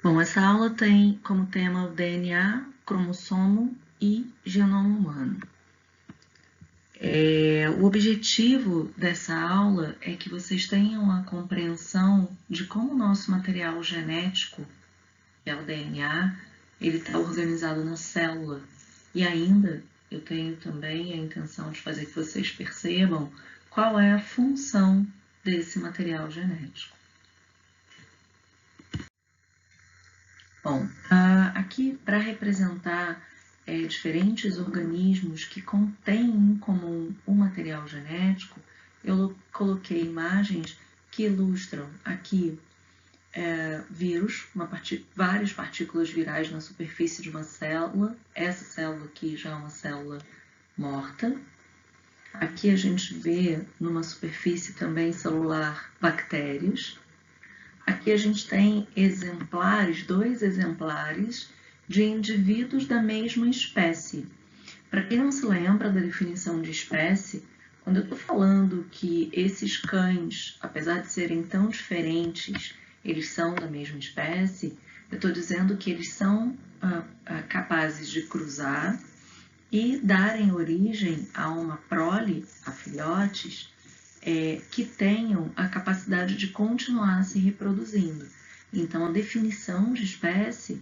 Bom, essa aula tem como tema o DNA, cromossomo e genoma humano. O objetivo dessa aula é que vocês tenham a compreensão de como o nosso material genético, que é o DNA, ele está organizado na célula. E ainda eu tenho também a intenção de fazer que vocês percebam qual é a função desse material genético. Bom, aqui para representar diferentes organismos que contêm em comum o material genético, eu coloquei imagens que ilustram aqui vírus, várias partículas virais na superfície de uma célula. Essa célula aqui já é uma célula morta. Aqui a gente vê numa superfície também celular bactérias. Aqui a gente tem dois exemplares de indivíduos da mesma espécie. Para quem não se lembra da definição de espécie, quando eu estou falando que esses cães, apesar de serem tão diferentes, eles são da mesma espécie, eu estou dizendo que eles são capazes de cruzar e darem origem a uma prole, a filhotes, que tenham a capacidade de continuar se reproduzindo. Então, a definição de espécie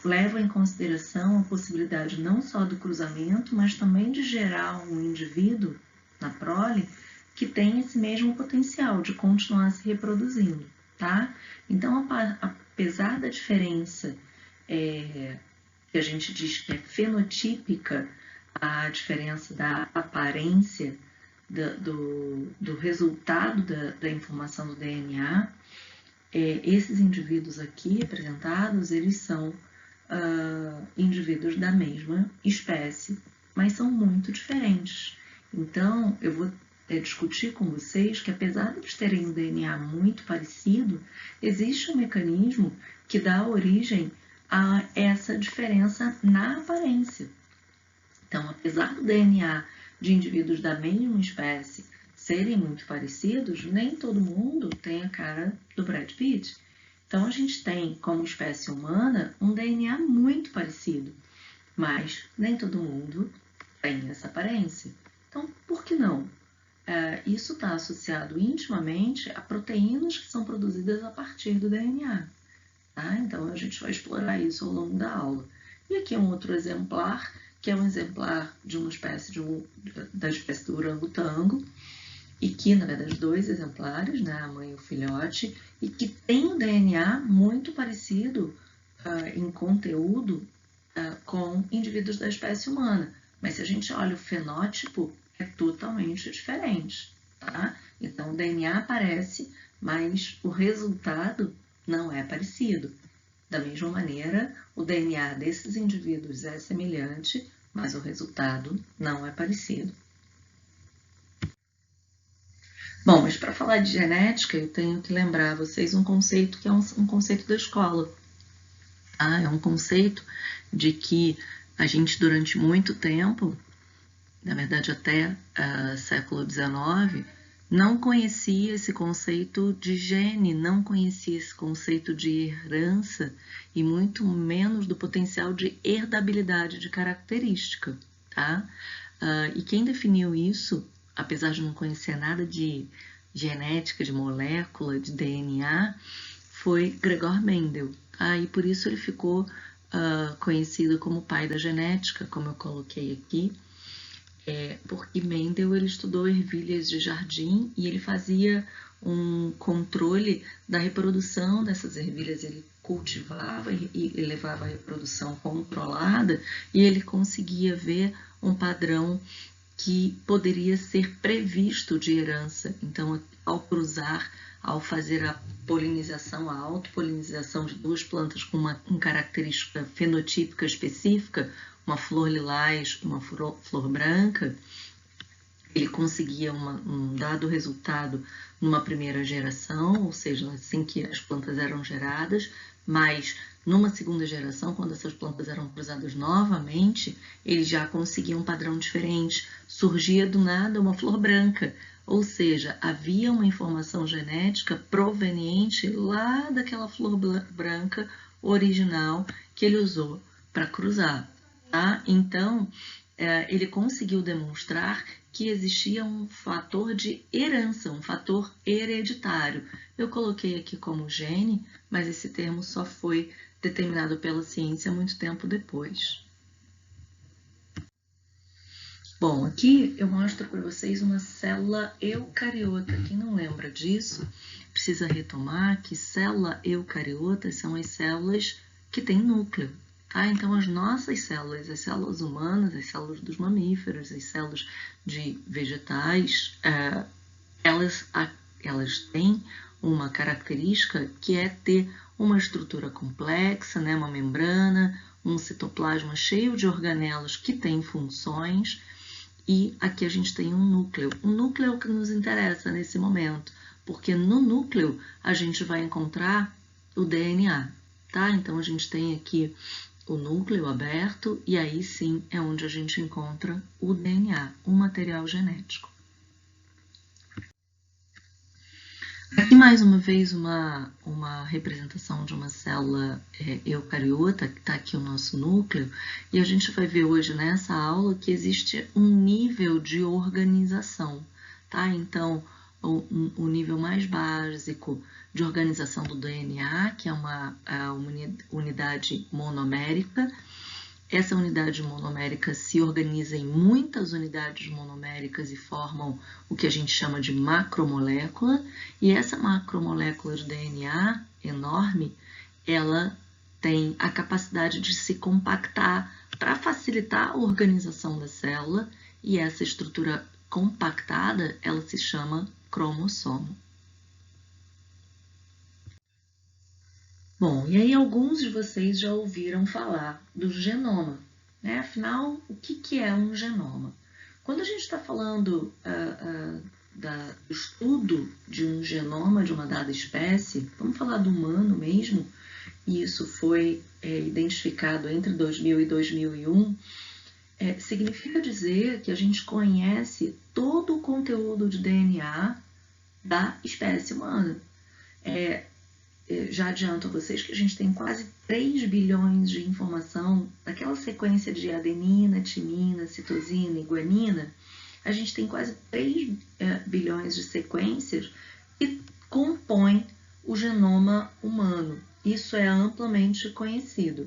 leva em consideração a possibilidade não só do cruzamento, mas também de gerar um indivíduo na prole que tem esse mesmo potencial de continuar se reproduzindo, tá? Então, apesar da diferença que a gente diz que é fenotípica, a diferença da aparência do resultado da informação do DNA, esses indivíduos aqui representados, eles são indivíduos da mesma espécie, mas são muito diferentes. Então, eu vou discutir com vocês que, apesar de eles terem um DNA muito parecido, existe um mecanismo que dá origem a essa diferença na aparência. Então, apesar do DNA de indivíduos da mesma espécie serem muito parecidos, nem todo mundo tem a cara do Brad Pitt. Então, a gente tem, como espécie humana, um DNA muito parecido, mas nem todo mundo tem essa aparência. Então, por que não? Isso está associado intimamente a proteínas que são produzidas a partir do DNA. Tá? Então, a gente vai explorar isso ao longo da aula. E aqui é um outro exemplar, que é um exemplar de uma espécie da espécie do orangotango, e que, na verdade, dois exemplares, né, a mãe e o filhote, e que tem um DNA muito parecido em conteúdo com indivíduos da espécie humana. Mas se a gente olha o fenótipo, é totalmente diferente, tá? Então, o DNA aparece, mas o resultado não é parecido. Da mesma maneira, o DNA desses indivíduos é semelhante, mas o resultado não é parecido. Bom, mas para falar de genética, eu tenho que lembrar a vocês um conceito que é um conceito da escola. É um conceito de que a gente, durante muito tempo, na verdade até século XIX, não conhecia esse conceito de gene, não conhecia esse conceito de herança e muito menos do potencial de herdabilidade de característica, tá? E quem definiu isso, apesar de não conhecer nada de genética, de molécula, de DNA, foi Gregor Mendel, tá? E por isso ele ficou conhecido como pai da genética, como eu coloquei aqui, porque Mendel ele estudou ervilhas de jardim e ele fazia um controle da reprodução dessas ervilhas. Ele cultivava e levava a reprodução controlada e ele conseguia ver um padrão que poderia ser previsto de herança. Então, ao cruzar, ao fazer a polinização, a autopolinização de duas plantas com uma característica fenotípica específica, uma flor lilás e uma flor branca, ele conseguia um dado resultado numa primeira geração, ou seja, assim que as plantas eram geradas, mas numa segunda geração, quando essas plantas eram cruzadas novamente, ele já conseguia um padrão diferente. Surgia do nada uma flor branca, Ou seja, havia uma informação genética proveniente lá daquela flor branca original que ele usou para cruzar. Tá? Então, ele conseguiu demonstrar que existia um fator de herança, um fator hereditário. Eu coloquei aqui como gene, mas esse termo só foi determinado pela ciência muito tempo depois. Bom, aqui eu mostro para vocês uma célula eucariota. Quem não lembra disso, precisa retomar que célula eucariota são as células que têm núcleo. Tá? Então, as nossas células, as células humanas, as células dos mamíferos, as células de vegetais, elas têm uma característica que é ter uma estrutura complexa, né? Uma membrana, um citoplasma cheio de organelas que têm funções, e aqui a gente tem um núcleo. O núcleo é o que nos interessa nesse momento, porque no núcleo a gente vai encontrar o DNA, tá? Então a gente tem aqui o núcleo aberto e aí sim é onde a gente encontra o DNA, o material genético. Aqui mais uma vez uma representação de uma célula eucariota, que está aqui o nosso núcleo, e a gente vai ver hoje nessa aula que existe um nível de organização, tá? Então, o nível mais básico de organização do DNA, que é uma unidade monomérica. Essa unidade monomérica se organiza em muitas unidades monoméricas e formam o que a gente chama de macromolécula. E essa macromolécula de DNA enorme, ela tem a capacidade de se compactar para facilitar a organização da célula. E essa estrutura compactada, ela se chama cromossomo. Bom, e aí alguns de vocês já ouviram falar do genoma, né? Afinal, o que é um genoma? Quando a gente está falando do estudo de um genoma de uma dada espécie, vamos falar do humano mesmo, e isso foi identificado entre 2000 e 2001, significa dizer que a gente conhece todo o conteúdo de DNA da espécie humana. Já adianto a vocês que a gente tem quase 3 bilhões de informação daquela sequência de adenina, timina, citosina e guanina. A gente tem quase 3 bilhões de sequências que compõem o genoma humano. Isso é amplamente conhecido.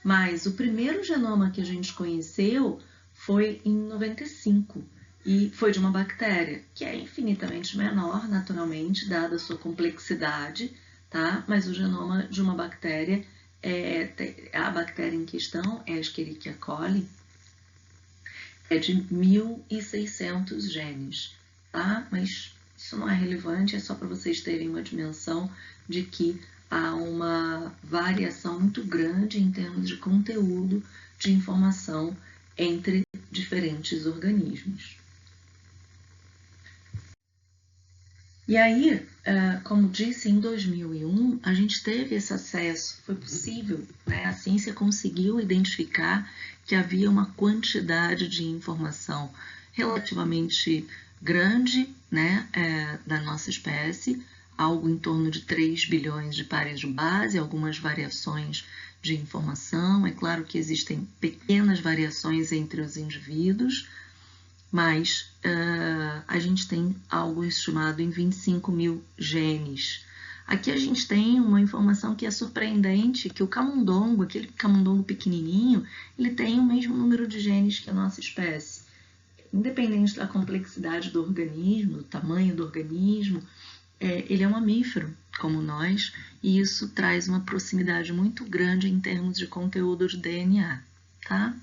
Mas o primeiro genoma que a gente conheceu foi em 95 e foi de uma bactéria, que é infinitamente menor, naturalmente, dada a sua complexidade, tá? Mas o genoma de uma bactéria, a bactéria em questão é a Escherichia coli, é de 1.600 genes, tá? Mas isso não é relevante, é só para vocês terem uma dimensão de que há uma variação muito grande em termos de conteúdo de informação entre diferentes organismos. E aí, como disse, em 2001, a gente teve esse acesso, foi possível, né? A ciência conseguiu identificar que havia uma quantidade de informação relativamente grande, né, da nossa espécie, algo em torno de 3 bilhões de pares de base, algumas variações de informação. É claro que existem pequenas variações entre os indivíduos, mas a gente tem algo estimado em 25 mil genes. Aqui a gente tem uma informação que é surpreendente, que o camundongo, aquele camundongo pequenininho, ele tem o mesmo número de genes que a nossa espécie. Independente da complexidade do organismo, do tamanho do organismo, ele é um mamífero, como nós, e isso traz uma proximidade muito grande em termos de conteúdo de DNA, tá?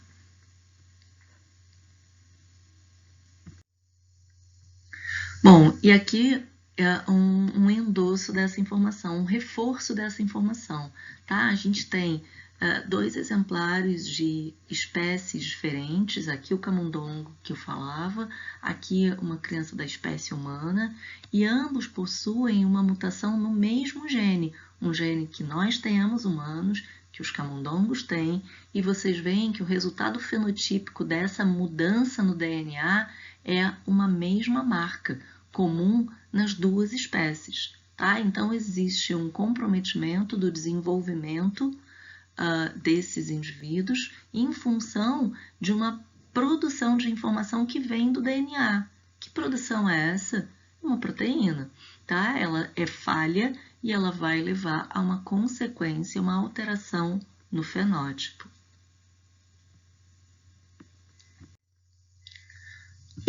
Bom, e aqui é um endosso dessa informação, um reforço dessa informação, tá? A gente tem 2 exemplares de espécies diferentes, aqui o camundongo que eu falava, aqui uma criança da espécie humana, e ambos possuem uma mutação no mesmo gene, um gene que nós temos, humanos, que os camundongos têm, e vocês veem que o resultado fenotípico dessa mudança no DNA é uma mesma marca comum nas duas espécies, tá? Então, existe um comprometimento do desenvolvimento desses indivíduos em função de uma produção de informação que vem do DNA. Que produção é essa? Uma proteína, tá? Ela é falha e ela vai levar a uma consequência, uma alteração no fenótipo.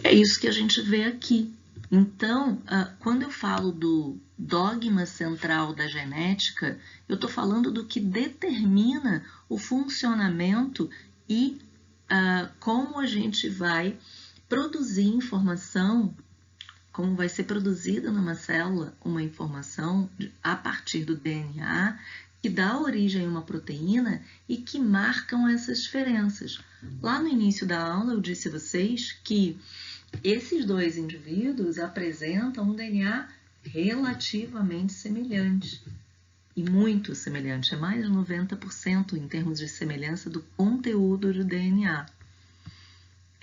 E é isso que a gente vê aqui. Então, quando eu falo do dogma central da genética, eu estou falando do que determina o funcionamento e como a gente vai produzir informação, como vai ser produzida numa célula uma informação a partir do DNA que dá origem a uma proteína e que marcam essas diferenças. Lá no início da aula eu disse a vocês que esses dois indivíduos apresentam um DNA relativamente semelhante e muito semelhante, é mais de 90% em termos de semelhança do conteúdo do DNA.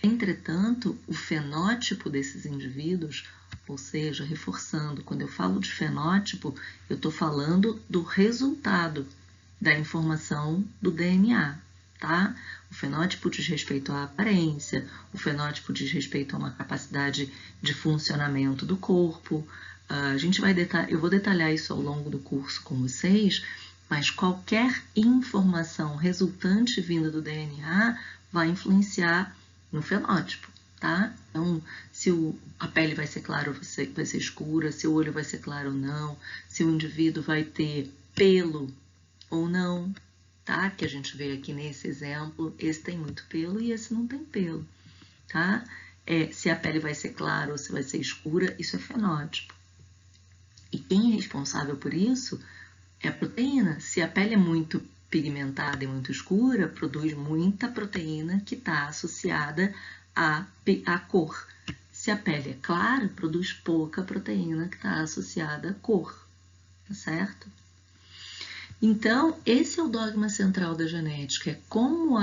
Entretanto, o fenótipo desses indivíduos, ou seja, reforçando, quando eu falo de fenótipo, eu estou falando do resultado da informação do DNA, tá? O fenótipo diz respeito à aparência, o fenótipo diz respeito a uma capacidade de funcionamento do corpo. Eu vou detalhar isso ao longo do curso com vocês, mas qualquer informação resultante vinda do DNA vai influenciar no fenótipo, tá? Então, se a pele vai ser clara ou vai ser escura, se o olho vai ser claro ou não, se o indivíduo vai ter pelo ou não, tá? Que a gente vê aqui nesse exemplo, esse tem muito pelo e esse não tem pelo, tá? Se a pele vai ser clara ou se vai ser escura, isso é fenótipo. E quem é responsável por isso é a proteína. Se a pele é muito pigmentada e muito escura, produz muita proteína que está associada à cor. Se a pele é clara, produz pouca proteína que está associada à cor, tá certo? Então, esse é o dogma central da genética, é como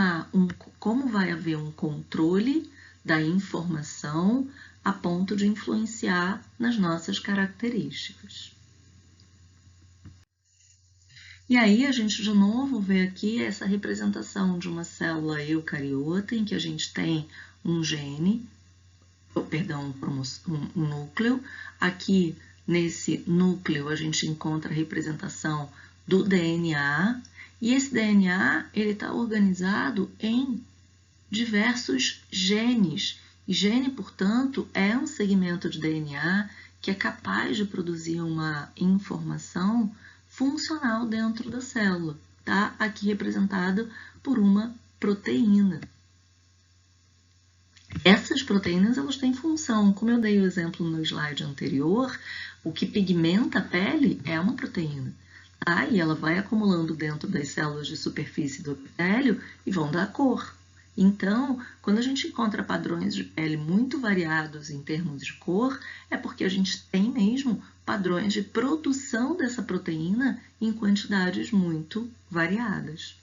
vai haver um controle da informação a ponto de influenciar nas nossas características. E aí a gente de novo vê aqui essa representação de uma célula eucariota em que a gente tem um gene, um núcleo. Aqui nesse núcleo a gente encontra a representação do DNA e esse DNA ele está organizado em diversos genes. E gene, portanto, é um segmento de DNA que é capaz de produzir uma informação funcional dentro da célula, tá? Aqui representado por uma proteína. Essas proteínas, elas têm função. Como eu dei o exemplo no slide anterior, o que pigmenta a pele é uma proteína, tá? E ela vai acumulando dentro das células de superfície do epitélio e vão dar cor. Então, quando a gente encontra padrões de pele muito variados em termos de cor, é porque a gente tem mesmo padrões de produção dessa proteína em quantidades muito variadas.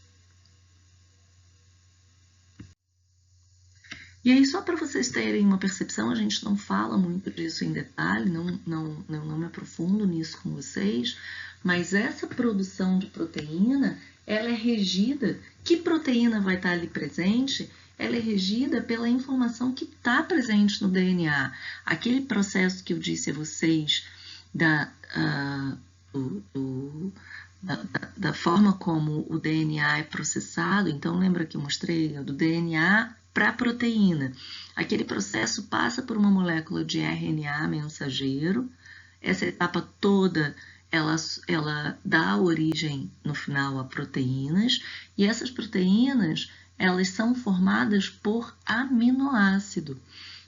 E aí, só para vocês terem uma percepção, a gente não fala muito disso em detalhe, não me aprofundo nisso com vocês, mas essa produção de proteína, ela é regida, que proteína vai estar ali presente? Ela é regida pela informação que está presente no DNA. Aquele processo que eu disse a vocês da forma como o DNA é processado, então lembra que eu mostrei do DNA para a proteína. Aquele processo passa por uma molécula de RNA mensageiro, essa etapa toda ela dá origem no final a proteínas, e essas proteínas elas são formadas por aminoácido.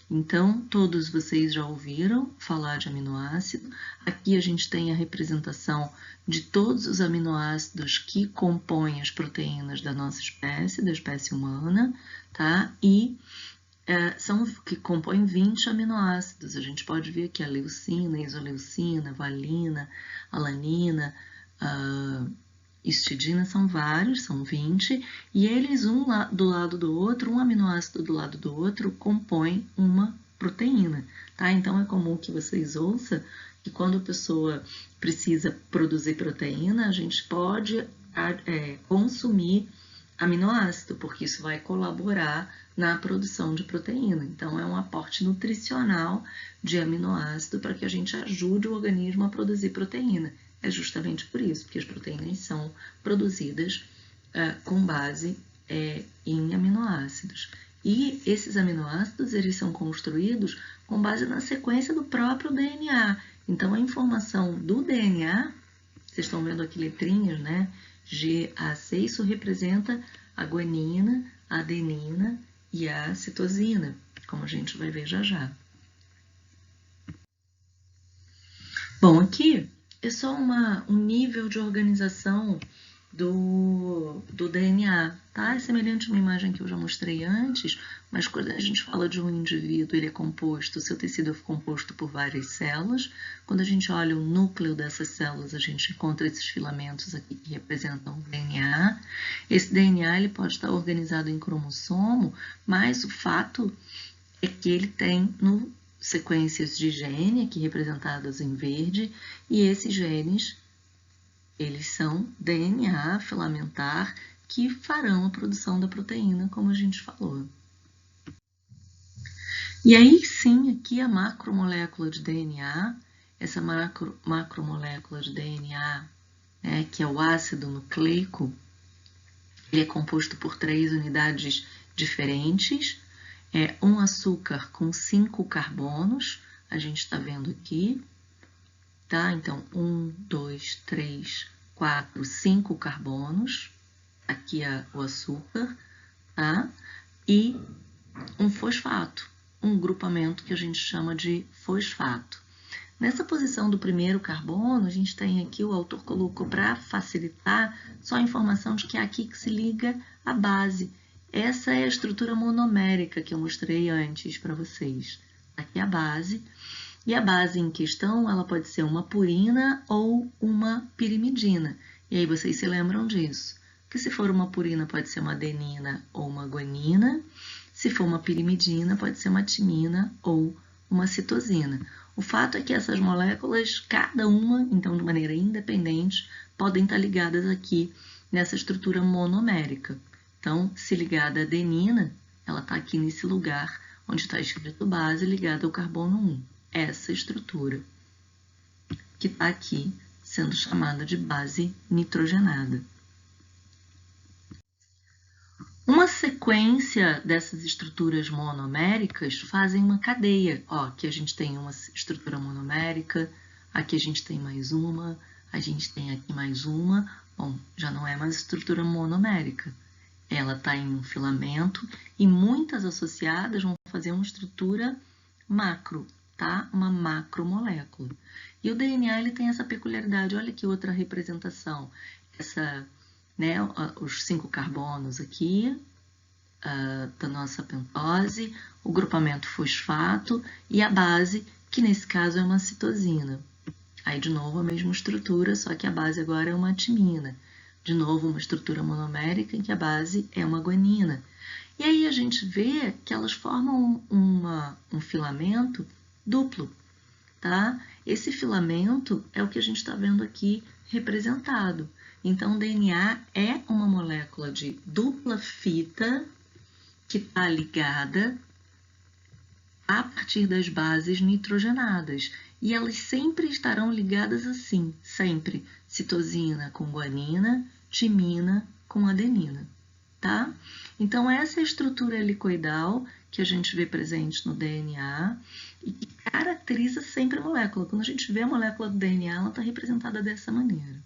Então, todos vocês já ouviram falar de aminoácido. Aqui a gente tem a representação de todos os aminoácidos que compõem as proteínas da nossa espécie, da espécie humana, tá? E que compõem 20 aminoácidos. A gente pode ver aqui a leucina, isoleucina, valina, alanina, histidina, são vários, são 20, e eles um do lado do outro, um aminoácido do lado do outro, compõem uma proteína, tá? Então, é comum que vocês ouçam que quando a pessoa precisa produzir proteína, a gente pode consumir aminoácido, porque isso vai colaborar na produção de proteína. Então, é um aporte nutricional de aminoácido para que a gente ajude o organismo a produzir proteína. É justamente por isso, porque as proteínas são produzidas com base em aminoácidos. E esses aminoácidos, eles são construídos com base na sequência do próprio DNA. Então, a informação do DNA, vocês estão vendo aqui letrinhas, né? GAC, isso representa a guanina, a adenina e a citosina, como a gente vai ver já já. Bom, aqui é só um nível de organização do DNA, tá? É semelhante a uma imagem que eu já mostrei antes, mas quando a gente fala de um indivíduo, ele é composto, seu tecido é composto por várias células. Quando a gente olha o núcleo dessas células, a gente encontra esses filamentos aqui que representam o DNA. Esse DNA ele pode estar organizado em cromossomo, mas o fato é que ele tem sequências de gene, aqui representadas em verde, e esses genes eles são DNA filamentar que farão a produção da proteína, como a gente falou. E aí sim, aqui a macromolécula de DNA, essa macromolécula de DNA, que é o ácido nucleico, ele é composto por 3 unidades diferentes, um açúcar com 5 carbonos, a gente está vendo aqui, tá? Então, 1, 2, 3, 4, 5 carbonos, aqui é o açúcar, tá? E um fosfato, um grupamento que a gente chama de fosfato. Nessa posição do primeiro carbono, a gente tem aqui, o autor colocou para facilitar só a informação de que é aqui que se liga a base. Essa é a estrutura monomérica que eu mostrei antes para vocês. Aqui é a base. E a base em questão, ela pode ser uma purina ou uma pirimidina. E aí vocês se lembram disso. Que se for uma purina, pode ser uma adenina ou uma guanina. Se for uma pirimidina, pode ser uma timina ou uma citosina. O fato é que essas moléculas, cada uma, então de maneira independente, podem estar ligadas aqui nessa estrutura monomérica. Então, se ligada à adenina, ela está aqui nesse lugar onde está escrito base ligada ao carbono 1. Essa estrutura que está aqui sendo chamada de base nitrogenada. Uma sequência dessas estruturas monoméricas fazem uma cadeia. Ó, aqui a gente tem uma estrutura monomérica, aqui a gente tem mais uma, a gente tem aqui mais uma. Bom, já não é mais estrutura monomérica. Ela está em um filamento e muitas associadas vão fazer uma estrutura macro, tá? Uma macromolécula. E o DNA ele tem essa peculiaridade. Olha aqui outra representação. Os 5 carbonos aqui da nossa pentose, o grupamento fosfato e a base, que nesse caso é uma citosina. Aí, de novo, a mesma estrutura, só que a base agora é uma timina. De novo, uma estrutura monomérica em que a base é uma guanina. E aí a gente vê que elas formam um filamento duplo, tá? Esse filamento é o que a gente está vendo aqui representado. Então, o DNA é uma molécula de dupla fita que está ligada a partir das bases nitrogenadas. E elas sempre estarão ligadas assim, sempre. Citosina com guanina, timina com adenina, tá? Então, essa é a estrutura helicoidal que a gente vê presente no DNA e que caracteriza sempre a molécula. Quando a gente vê a molécula do DNA, ela está representada dessa maneira.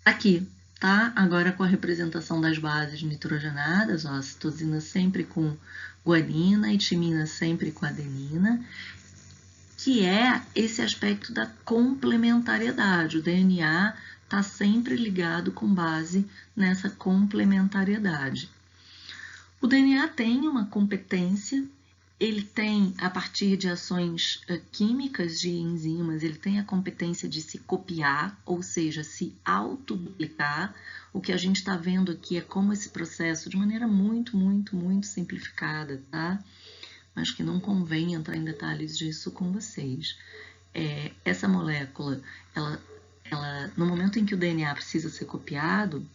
Aqui, tá? Agora com a representação das bases nitrogenadas, ó, a citosina sempre com guanina e timina sempre com adenina, que é esse aspecto da complementariedade. O DNA está sempre ligado com base nessa complementariedade. O DNA tem uma competência ele tem, a partir de ações químicas de enzimas, ele tem a competência de se copiar, ou seja, se autoduplicar. O que a gente está vendo aqui é como esse processo, de maneira muito, muito, muito simplificada, tá? Mas que não convém entrar em detalhes disso com vocês. Essa molécula, no momento em que o DNA precisa ser copiado,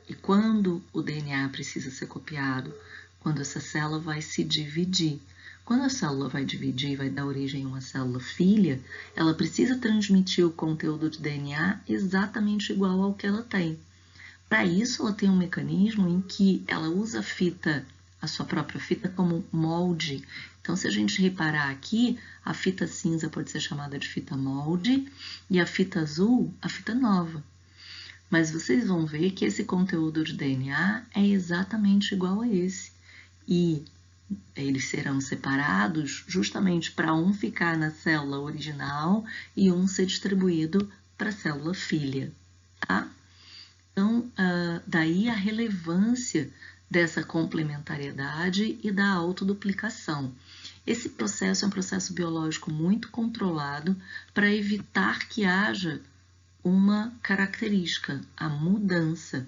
e quando o DNA precisa ser copiado? Quando essa célula vai se dividir. Quando a célula vai dividir e vai dar origem a uma célula filha, ela precisa transmitir o conteúdo de DNA exatamente igual ao que ela tem. Para isso, ela tem um mecanismo em que ela usa a sua própria fita, como molde. Então, se a gente reparar aqui, a fita cinza pode ser chamada de fita molde e a fita azul, a fita nova. Mas vocês vão ver que esse conteúdo de DNA é exatamente igual a esse. E eles serão separados justamente para um ficar na célula original e um ser distribuído para a célula filha, tá? Então, daí a relevância dessa complementariedade e da autoduplicação. Esse processo é um processo biológico muito controlado para evitar que haja uma característica, a mudança.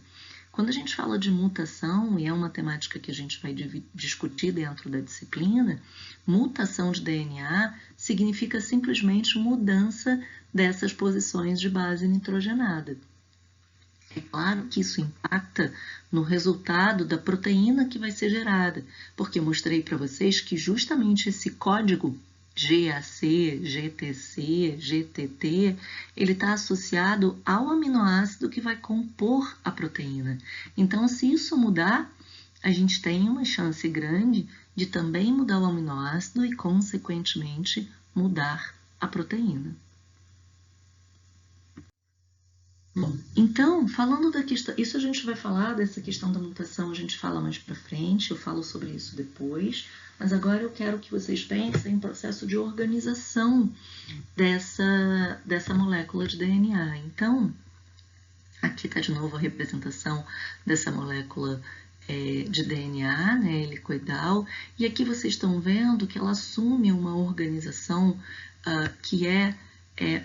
Quando a gente fala de mutação, e é uma temática que a gente vai discutir dentro da disciplina, mutação de DNA significa simplesmente mudança dessas posições de base nitrogenada. É claro que isso impacta no resultado da proteína que vai ser gerada, porque eu mostrei para vocês que justamente esse código GAC, GTC, GTT, ele está associado ao aminoácido que vai compor a proteína. Então, se isso mudar, a gente tem uma chance grande de também mudar o aminoácido e, consequentemente, mudar a proteína. Bom, então, falando da questão, isso a gente vai falar dessa questão da mutação, a gente fala mais para frente, eu falo sobre isso depois, mas agora eu quero que vocês pensem em processo de organização dessa molécula de DNA. Então, aqui está de novo a representação dessa molécula de DNA, né, helicoidal, e aqui vocês estão vendo que ela assume uma organização que é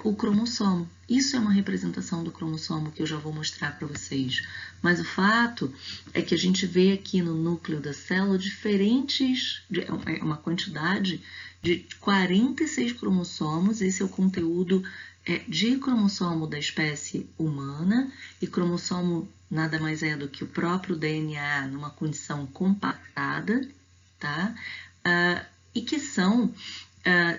o cromossomo. Isso é uma representação do cromossomo que eu já vou mostrar para vocês. Mas o fato é que a gente vê aqui no núcleo da célula uma quantidade de 46 cromossomos. Esse é o conteúdo de cromossomo da espécie humana, e cromossomo nada mais é do que o próprio DNA numa condição compactada, tá? E que são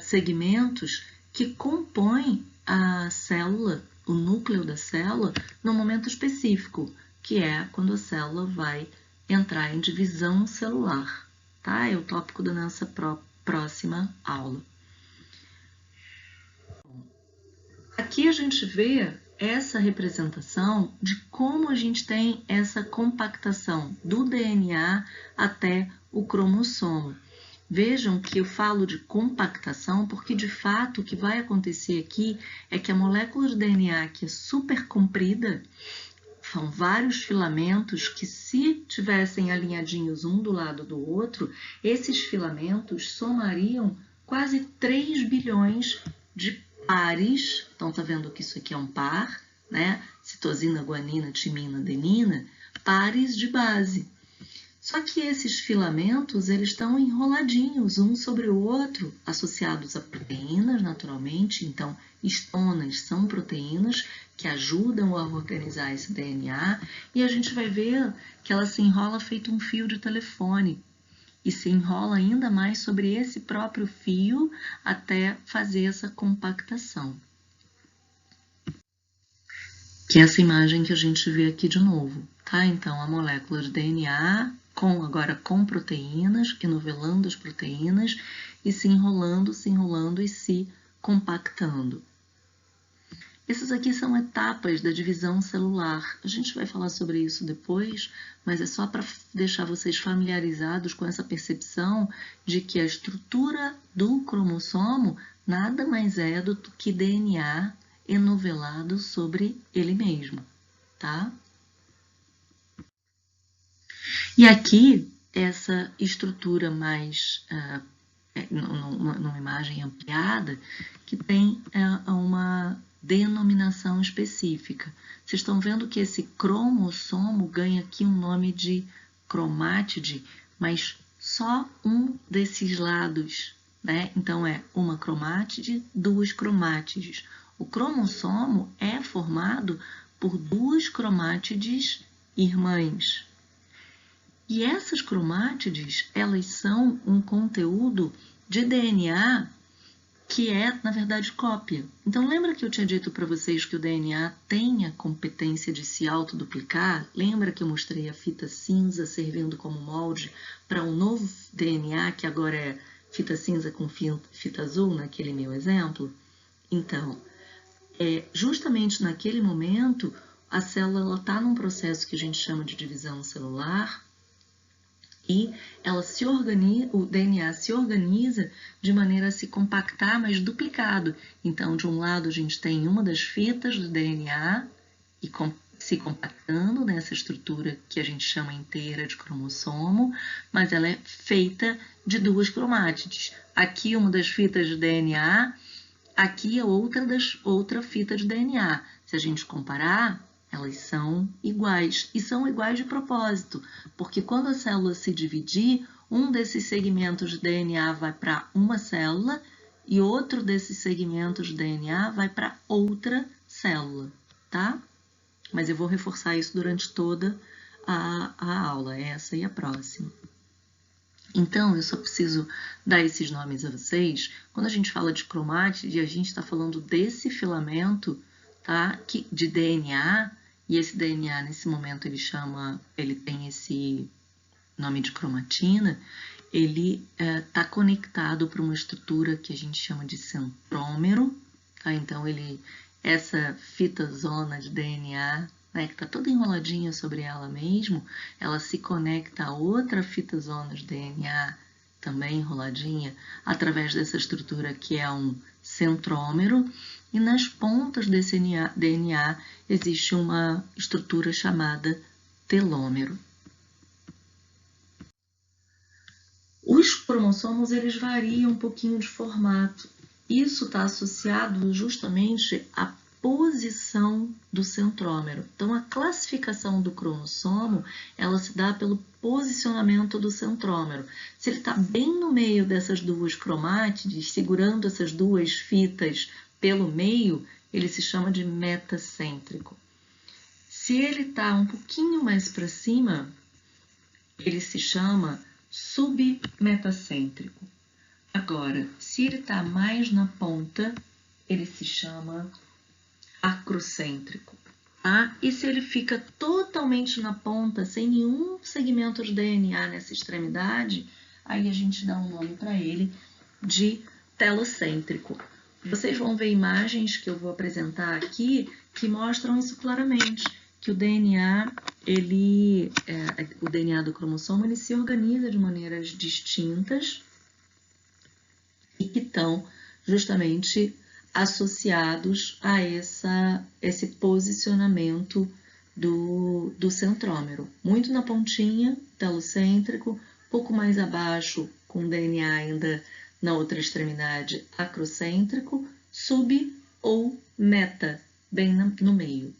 segmentos que compõem a célula, o núcleo da célula, num momento específico, que é quando a célula vai entrar em divisão celular, tá? É o tópico da nossa próxima aula. Aqui a gente vê essa representação de como a gente tem essa compactação do DNA até o cromossomo. Vejam que eu falo de compactação porque, de fato, o que vai acontecer aqui é que a molécula de DNA, que é super comprida, são vários filamentos que, se tivessem alinhadinhos um do lado do outro, esses filamentos somariam quase 3 bilhões de pares. Então, tá vendo que isso aqui é um par, né? Citosina, guanina, timina, adenina, pares de base. Só que esses filamentos, eles estão enroladinhos um sobre o outro, associados a proteínas, naturalmente. Então, histonas são proteínas que ajudam a organizar esse DNA, e a gente vai ver que ela se enrola feito um fio de telefone, e se enrola ainda mais sobre esse próprio fio até fazer essa compactação. Que é essa imagem que a gente vê aqui de novo, tá? Então, a molécula de DNA agora com proteínas, enovelando as proteínas e se enrolando e se compactando. Essas aqui são etapas da divisão celular. A gente vai falar sobre isso depois, mas é só para deixar vocês familiarizados com essa percepção de que a estrutura do cromossomo nada mais é do que DNA enovelado sobre ele mesmo, tá? E aqui, essa estrutura mais numa imagem ampliada, que tem uma denominação específica. Vocês estão vendo que esse cromossomo ganha aqui um nome de cromátide, mas só um desses lados, né? Então, é uma cromátide, duas cromátides. O cromossomo é formado por duas cromátides irmãs. E essas cromátides, elas são um conteúdo de DNA que é, na verdade, cópia. Então, lembra que eu tinha dito para vocês que o DNA tem a competência de se autoduplicar? Lembra que eu mostrei a fita cinza servindo como molde para um novo DNA, que agora é fita cinza com fita azul, naquele meu exemplo? Então, justamente naquele momento, a célula está num processo que a gente chama de divisão celular, e o DNA se organiza de maneira a se compactar, mas duplicado. Então, de um lado, a gente tem uma das fitas do DNA e se compactando nessa estrutura que a gente chama inteira de cromossomo, mas ela é feita de duas cromátides. Aqui uma das fitas de DNA, aqui a outra fita de DNA. Se a gente comparar, elas são iguais, e são iguais de propósito, porque quando a célula se dividir, um desses segmentos de DNA vai para uma célula e outro desses segmentos de DNA vai para outra célula, tá? Mas eu vou reforçar isso durante toda a aula, essa e a próxima. Então, eu só preciso dar esses nomes a vocês. Quando a gente fala de cromátide, a gente está falando desse filamento, tá? De DNA, e esse DNA, nesse momento, ele tem esse nome de cromatina, ele está conectado para uma estrutura que a gente chama de centrômero, tá? Então, essa fita zona de DNA, né, que está toda enroladinha sobre ela mesmo, ela se conecta a outra fita zona de DNA, também enroladinha, através dessa estrutura que é um centrômero, e nas pontas desse DNA existe uma estrutura chamada telômero. Os cromossomos, eles variam um pouquinho de formato. Isso está associado justamente à posição do centrômero. Então, a classificação do cromossomo, ela se dá pelo posicionamento do centrômero. Se ele está bem no meio dessas duas cromátides, segurando essas duas fitas pelo meio, ele se chama de metacêntrico. Se ele está um pouquinho mais para cima, ele se chama submetacêntrico. Agora, se ele está mais na ponta, ele se chama acrocêntrico. Tá? E se ele fica totalmente na ponta, sem nenhum segmento de DNA nessa extremidade, aí a gente dá um nome para ele de telocêntrico. Vocês vão ver imagens que eu vou apresentar aqui que mostram isso claramente, que o DNA, o DNA do cromossomo, ele se organiza de maneiras distintas e que estão justamente associados a esse posicionamento do centrômero. Muito na pontinha, telocêntrico, pouco mais abaixo, com DNA ainda na outra extremidade, acrocêntrico, sub ou meta, bem no meio.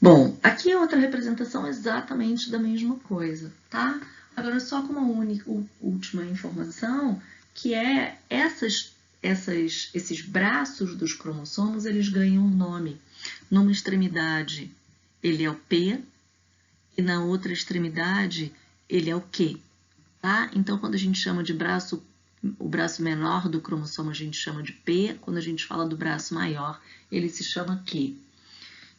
Bom, aqui é outra representação exatamente da mesma coisa, tá? Agora, só com uma última informação, que é esses braços dos cromossomos, eles ganham um nome. Numa extremidade, ele é o P, e na outra extremidade, ele é o Q, tá? Então, quando a gente chama de braço, o braço menor do cromossomo a gente chama de P, quando a gente fala do braço maior, ele se chama Q.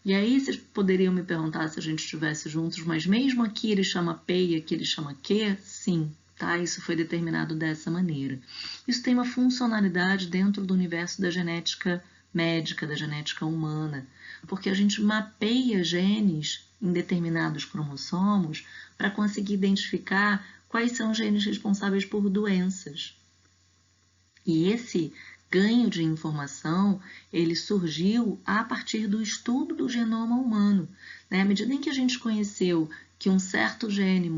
E aí vocês poderiam me perguntar se a gente estivesse juntos, mas mesmo aqui ele chama P e aqui ele chama Q? Sim, tá? Isso foi determinado dessa maneira. Isso tem uma funcionalidade dentro do universo da genética médica, da genética humana, porque a gente mapeia genes em determinados cromossomos para conseguir identificar quais são os genes responsáveis por doenças. E esse ganho de informação, ele surgiu a partir do estudo do genoma humano, né? À medida em que a gente conheceu que um certo gene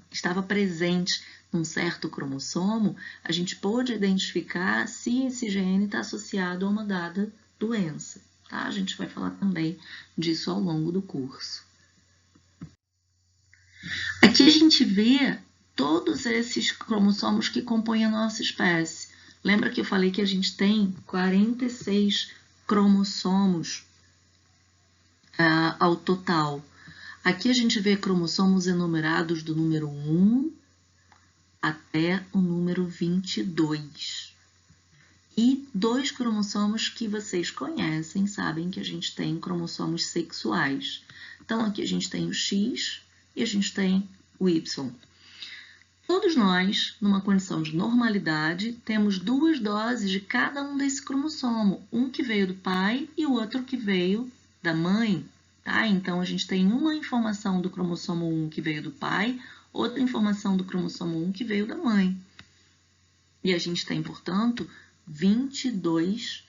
estava presente num certo cromossomo, a gente pôde identificar se esse gene está associado a uma dada doença. Tá? A gente vai falar também disso ao longo do curso. Aqui a gente vê todos esses cromossomos que compõem a nossa espécie. Lembra que eu falei que a gente tem 46 cromossomos ao total. Aqui a gente vê cromossomos enumerados do número 1 até o número 22. E 2 cromossomos que vocês conhecem, sabem que a gente tem cromossomos sexuais. Então, aqui a gente tem o X e a gente tem o Y. Todos nós, numa condição de normalidade, temos 2 doses de cada um desse cromossomo. Um que veio do pai e o outro que veio da mãe. Tá? Então, a gente tem uma informação do cromossomo 1 que veio do pai, outra informação do cromossomo 1 que veio da mãe. E a gente tem, portanto, 22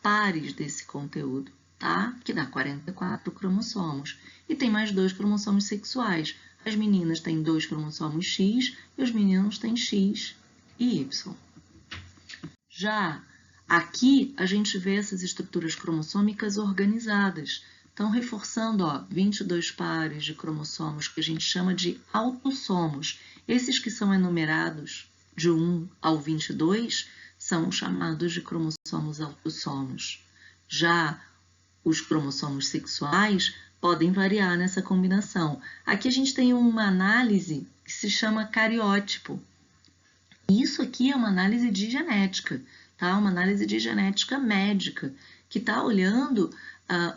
pares desse conteúdo, tá? Que dá 44 cromossomos. E tem mais 2 cromossomos sexuais. As meninas têm 2 cromossomos X e os meninos têm X e Y. Já aqui, a gente vê essas estruturas cromossômicas organizadas. Então, reforçando, 22 pares de cromossomos que a gente chama de autossomos. Esses que são enumerados de 1 ao 22 são chamados de cromossomos autossomos. Já os cromossomos sexuais podem variar nessa combinação. Aqui a gente tem uma análise que se chama cariótipo. Isso aqui é uma análise de genética, tá? Uma análise de genética médica, que está olhando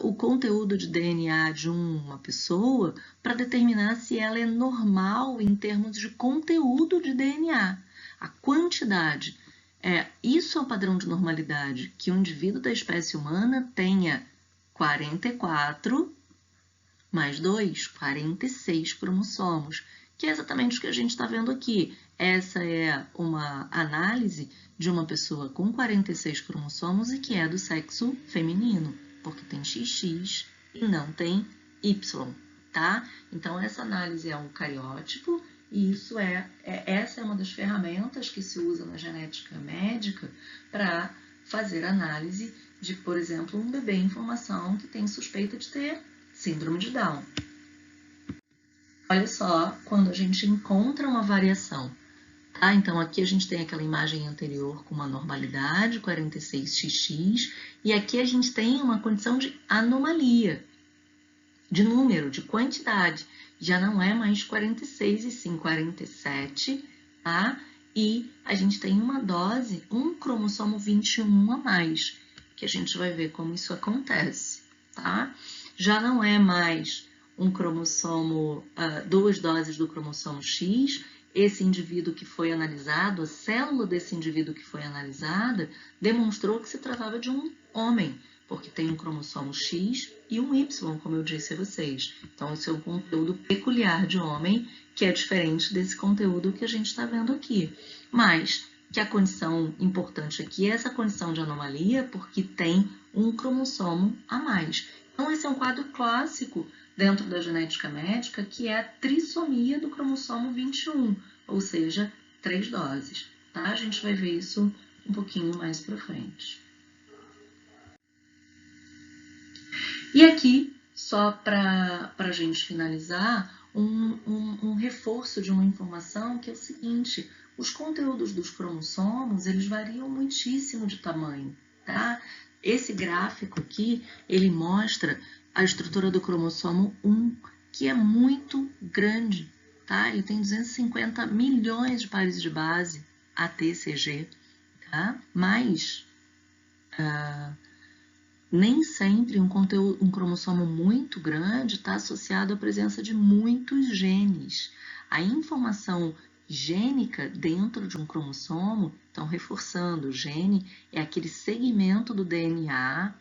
o conteúdo de DNA de uma pessoa para determinar se ela é normal em termos de conteúdo de DNA. A quantidade. Isso é o padrão de normalidade, que um indivíduo da espécie humana tenha 44 mais 2, 46 cromossomos, que é exatamente o que a gente está vendo aqui. Essa é uma análise de uma pessoa com 46 cromossomos e que é do sexo feminino, porque tem XX e não tem Y, tá? Então, essa análise é um cariótipo e essa é uma das ferramentas que se usa na genética médica para fazer análise de, por exemplo, um bebê em formação que tem suspeita de ter síndrome de Down. Olha só, quando a gente encontra uma variação, tá? Então, aqui a gente tem aquela imagem anterior com uma normalidade, 46xx, e aqui a gente tem uma condição de anomalia, de número, de quantidade. Já não é mais 46 e sim 47, tá? E a gente tem uma dose, um cromossomo 21 a mais, que a gente vai ver como isso acontece, tá? Já não é mais um cromossomo, 2 doses do cromossomo X. Esse indivíduo que foi analisado, a célula desse indivíduo que foi analisada, demonstrou que se tratava de um homem, porque tem um cromossomo X e um Y, como eu disse a vocês. Então, esse é um conteúdo peculiar de homem, que é diferente desse conteúdo que a gente está vendo aqui. Mas que a condição importante aqui é essa condição de anomalia, porque tem um cromossomo a mais. Então, esse é um quadro clássico dentro da genética médica, que é a trissomia do cromossomo 21, ou seja, 3 doses. Tá? A gente vai ver isso um pouquinho mais para frente. E aqui, só para a gente finalizar, um reforço de uma informação que é o seguinte: os conteúdos dos cromossomos, eles variam muitíssimo de tamanho, tá? Esse gráfico aqui, ele mostra a estrutura do cromossomo 1, que é muito grande, tá? Ele tem 250 milhões de pares de base, ATCG, tá? Mas nem sempre um cromossomo muito grande está associado à presença de muitos genes. A informação gênica dentro de um cromossomo, então reforçando, o gene é aquele segmento do DNA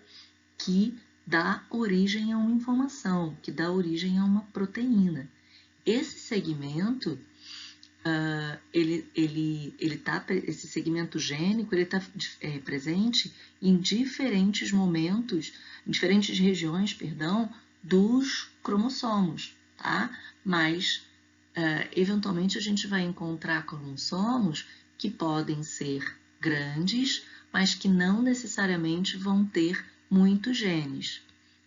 que dá origem a uma informação, que dá origem a uma proteína. Esse segmento, esse segmento gênico, ele está presente em diferentes momentos, em diferentes regiões, dos cromossomos. tá? Mas, eventualmente, a gente vai encontrar cromossomos que podem ser grandes, mas que não necessariamente vão ter muitos genes.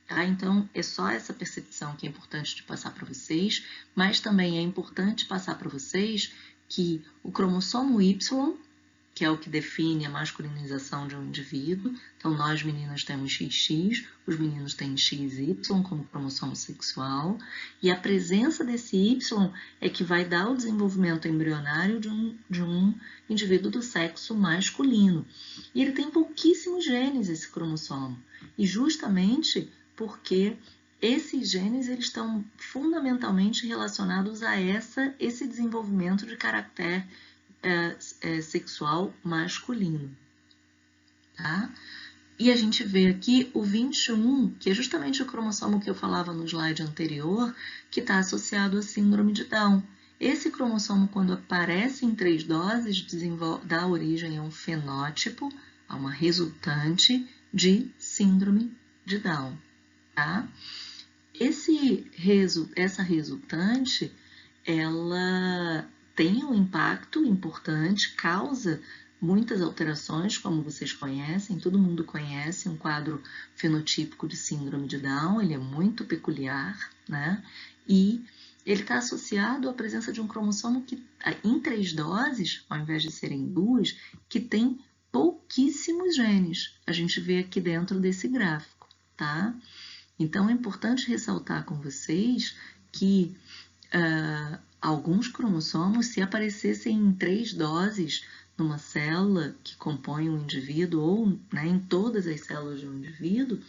Tá? Então, é só essa percepção que é importante de passar para vocês, mas também é importante passar para vocês que o cromossomo Y, que é o que define a masculinização de um indivíduo, então nós meninas temos XX, os meninos têm XY como cromossomo sexual, e a presença desse Y é que vai dar o desenvolvimento embrionário de um indivíduo do sexo masculino. E ele tem pouquíssimos genes, esse cromossomo, e justamente porque esses genes eles estão fundamentalmente relacionados a esse desenvolvimento de caractere sexual masculino. Tá? E a gente vê aqui o 21, que é justamente o cromossomo que eu falava no slide anterior, que está associado à síndrome de Down. Esse cromossomo, quando aparece em 3 doses, dá origem a um fenótipo, a uma resultante de síndrome de Down. Tá? Essa resultante, ela tem um impacto importante, causa muitas alterações, como vocês conhecem, todo mundo conhece um quadro fenotípico de síndrome de Down, ele é muito peculiar, né? E ele está associado à presença de um cromossomo que, em 3 doses, ao invés de serem 2, que tem pouquíssimos genes. A gente vê aqui dentro desse gráfico, tá? Então, é importante ressaltar com vocês que alguns cromossomos, se aparecessem em 3 doses numa célula que compõe um indivíduo ou, né, em todas as células de um indivíduo,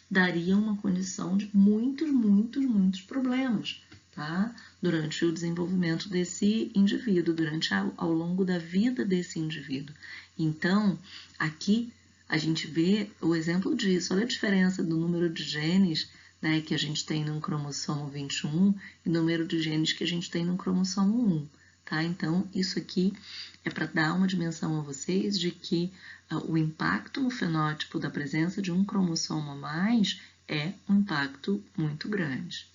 daria uma condição de muitos problemas, tá? Durante o desenvolvimento desse indivíduo, ao longo da vida desse indivíduo. Então, aqui a gente vê o exemplo disso. Olha a diferença do número de genes, né, que a gente tem no cromossomo 21 e o número de genes que a gente tem no cromossomo 1. Tá? Então, isso aqui é para dar uma dimensão a vocês de que o impacto no fenótipo da presença de um cromossomo a mais é um impacto muito grande.